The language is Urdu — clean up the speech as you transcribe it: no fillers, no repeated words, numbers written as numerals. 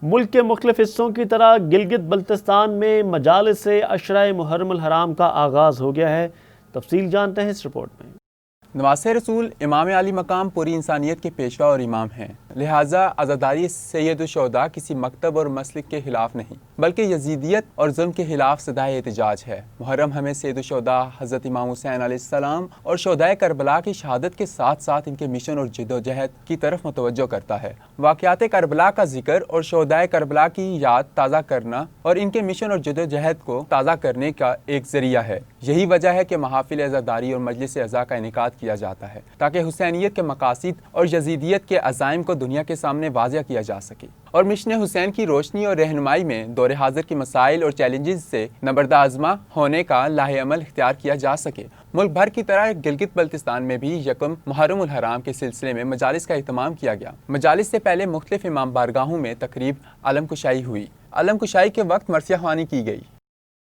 ملک کے مختلف حصوں کی طرح گلگت بلتستان میں مجالس عشرہ محرم الحرام کا آغاز ہو گیا ہے۔ تفصیل جانتے ہیں اس رپورٹ میں۔ نواسہ رسول امام علی مقام پوری انسانیت کے پیشوا اور امام ہیں، لہٰذا عزاداری سید الشہداء کسی مکتب اور مسلک کے خلاف نہیں بلکہ یزیدیت اور ظلم کے خلاف صدائے احتجاج ہے۔ محرم ہمیں سید الشہداء حضرت امام حسین علیہ السلام اور شہدائے کربلا کی شہادت کے ساتھ ساتھ ان کے مشن اور جد و جہد کی طرف متوجہ کرتا ہے۔ واقعات کربلا کا ذکر اور شہدائے کربلا کی یاد تازہ کرنا اور ان کے مشن اور جد و جہد کو تازہ کرنے کا ایک ذریعہ ہے۔ یہی وجہ ہے کہ محافل عزاداری اور مجلس عزا کا انعقاد کیا جاتا ہے تاکہ حسینیت کے مقاصد اور یزیدیت کے عزائم کو دنیا کے سامنے واضح کیا جا سکے اور مشن حسین کی روشنی اور رہنمائی میں دور حاضر کے مسائل اور چیلنجز سے نبردآزما ہونے کا لاہ عمل اختیار کیا جا سکے۔ ملک بھر کی طرح گلگت بلتستان میں بھی یکم محرم الحرام کے سلسلے میں مجالس کا اہتمام کیا گیا۔ مجالس سے پہلے مختلف امام بارگاہوں میں تقریب علم کشائی ہوئی۔ علم کشائی کے وقت مرثیہ خوانی کی گئی۔